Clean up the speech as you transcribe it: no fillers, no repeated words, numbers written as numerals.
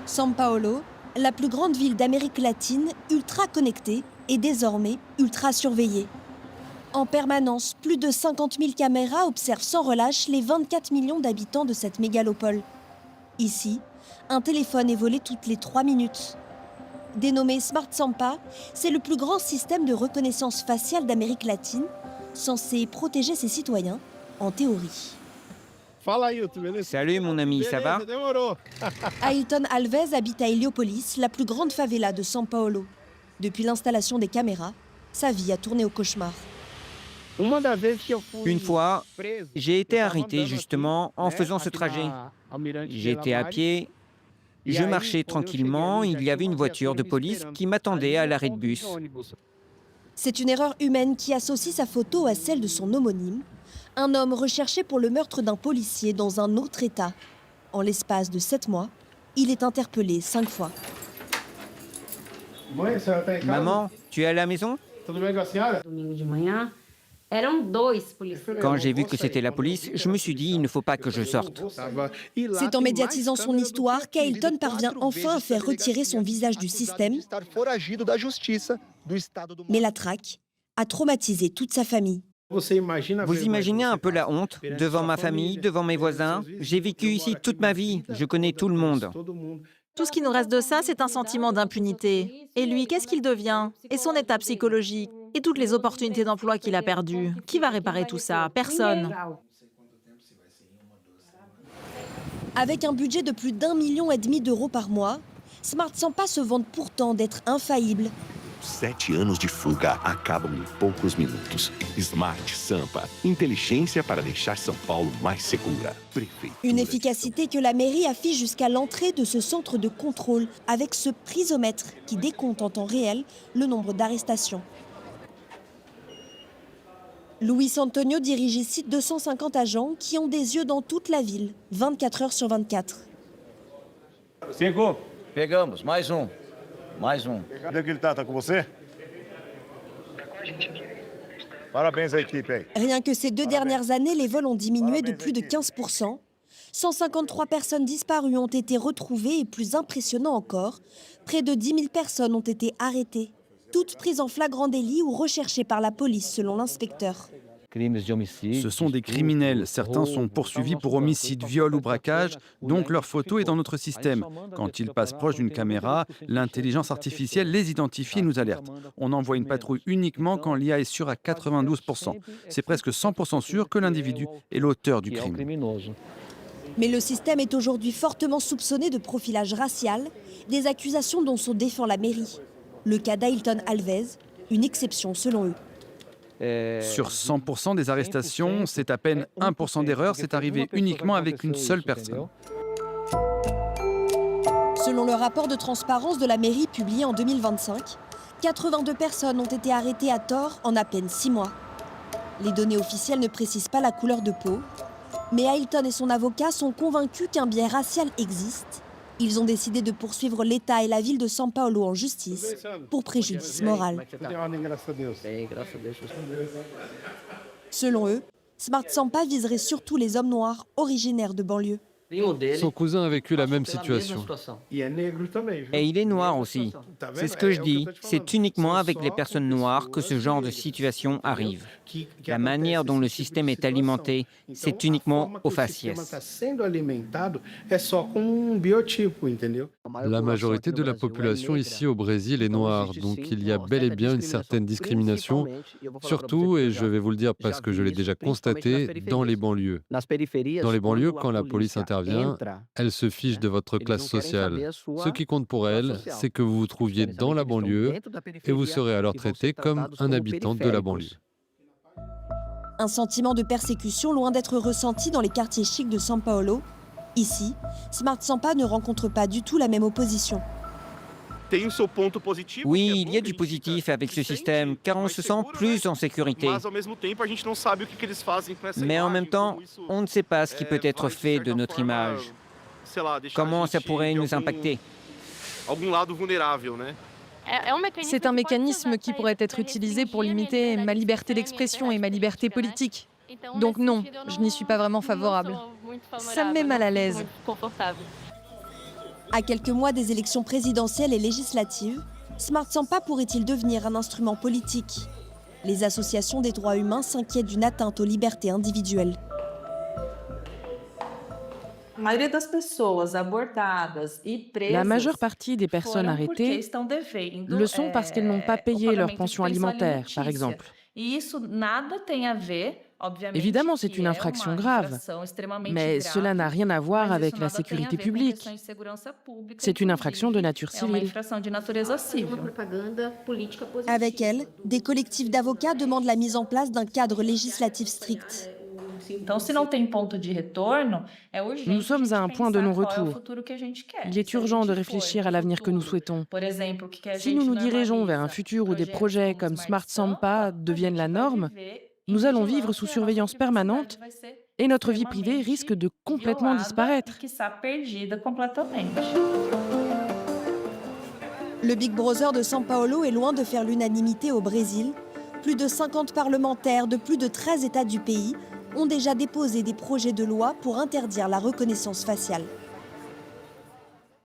São Paulo, la plus grande ville d'Amérique latine, ultra connectée et désormais ultra surveillée. En permanence, plus de 50 000 caméras observent sans relâche les 24 millions d'habitants de cette mégalopole. Ici, un téléphone est volé toutes les 3 minutes. Dénommé Smart Sampa, c'est le plus grand système de reconnaissance faciale d'Amérique latine, censé protéger ses citoyens, en théorie. Salut mon ami, ça va? Ailton Alves habite à Heliópolis, la plus grande favela de São Paulo. Depuis l'installation des caméras, sa vie a tourné au cauchemar. Une fois, j'ai été arrêté justement en faisant ce trajet. J'étais à pied, je marchais tranquillement, il y avait une voiture de police qui m'attendait à l'arrêt de bus. C'est une erreur humaine qui associe sa photo à celle de son homonyme, un homme recherché pour le meurtre d'un policier dans un autre État. En l'espace de 7 mois, il est interpellé 5 fois. Maman, tu es à la maison? Quand j'ai vu que c'était la police, je me suis dit, il ne faut pas que je sorte. C'est en médiatisant son histoire qu'Ailton parvient enfin à faire retirer son visage du système. Mais la traque a traumatisé toute sa famille. Vous imaginez un peu la honte devant ma famille, devant mes voisins? J'ai vécu ici toute ma vie, je connais tout le monde. Tout ce qui nous reste de ça, c'est un sentiment d'impunité. Et lui, qu'est-ce qu'il devient? Et son état psychologique? Et toutes les opportunités d'emploi qu'il a perdues? Qui va réparer tout ça? Personne. Avec un budget de plus d'1,5 million d'euros par mois, Smart Sampa se vante pourtant d'être infaillible. 7 anos de fuga acabam em poucos minutos. Smart Sampa, inteligência para deixar São Paulo mais segura. Une efficacité que la mairie affiche jusqu'à l'entrée de ce centre de contrôle, avec ce prisomètre qui décompte en temps réel le nombre d'arrestations. Luis Antonio dirige ici 250 agents qui ont des yeux dans toute la ville, 24 heures sur 24. Cinco. Pegamos, mais um. Cadê que ele tá? Tá com você? Parabéns à équipe, hein. Rien que ces 2 dernières années, les vols ont diminué de plus de 15%. 153 personnes disparues ont été retrouvées et plus impressionnant encore, près de 10 000 personnes ont été arrêtées. Toutes prises en flagrant délit ou recherchées par la police selon l'inspecteur. Ce sont des criminels. Certains sont poursuivis pour homicide, viol ou braquage, donc leur photo est dans notre système. Quand ils passent proche d'une caméra, l'intelligence artificielle les identifie et nous alerte. On envoie une patrouille uniquement quand l'IA est sûre à 92%. C'est presque 100% sûr que l'individu est l'auteur du crime. Mais le système est aujourd'hui fortement soupçonné de profilage racial, des accusations dont se défend la mairie. Le cas d'Ailton Alves, une exception selon eux. Sur 100% des arrestations, c'est à peine 1% d'erreur, c'est arrivé uniquement avec une seule personne. Selon le rapport de transparence de la mairie publié en 2025, 82 personnes ont été arrêtées à tort en à peine 6 mois. Les données officielles ne précisent pas la couleur de peau, mais Ailton et son avocat sont convaincus qu'un biais racial existe. Ils ont décidé de poursuivre l'État et la ville de São Paulo en justice pour préjudice moral. Selon eux, Smart Sampa viserait surtout les hommes noirs originaires de banlieue. Son cousin a vécu la même situation. Et il est noir aussi. C'est ce que je dis, c'est uniquement avec les personnes noires que ce genre de situation arrive. La manière dont le système est alimenté, c'est uniquement au faciès. La majorité de la population ici au Brésil est noire, donc il y a bel et bien une certaine discrimination, surtout, et je vais vous le dire parce que je l'ai déjà constaté, dans les banlieues. Dans les banlieues, quand la police intervient, elle se fiche de votre classe sociale. Ce qui compte pour elle, c'est que vous vous trouviez dans la banlieue et vous serez alors traité comme un habitant de la banlieue. Un sentiment de persécution loin d'être ressenti dans les quartiers chics de São Paulo. Ici, Smart Sampa ne rencontre pas du tout la même opposition. Oui, il y a du positif avec ce système, car on se sent plus en sécurité. Mais en même temps, on ne sait pas ce qui peut être fait de notre image. Comment ça pourrait nous impacter? C'est un mécanisme qui pourrait être utilisé pour limiter ma liberté d'expression et ma liberté politique. Donc non, je n'y suis pas vraiment favorable. Ça me met mal à l'aise. À quelques mois des élections présidentielles et législatives, Smart Sampa pourrait-il devenir un instrument politique? Les associations des droits humains s'inquiètent d'une atteinte aux libertés individuelles. La majeure partie des personnes arrêtées le sont parce qu'elles n'ont pas payé leur pension alimentaire, par exemple. Évidemment, c'est une infraction grave, mais cela n'a rien à voir avec la sécurité publique. C'est une infraction de nature civile. Avec elle, des collectifs d'avocats demandent la mise en place d'un cadre législatif strict. Nous sommes à un point de non-retour. Il est urgent de réfléchir à l'avenir que nous souhaitons. Si nous nous dirigeons vers un futur où des projets comme Smart Sampa deviennent la norme, nous allons vivre sous surveillance permanente et notre vie privée risque de complètement disparaître. Le Big Brother de São Paulo est loin de faire l'unanimité au Brésil. Plus de 50 parlementaires de plus de 13 États du pays ont déjà déposé des projets de loi pour interdire la reconnaissance faciale.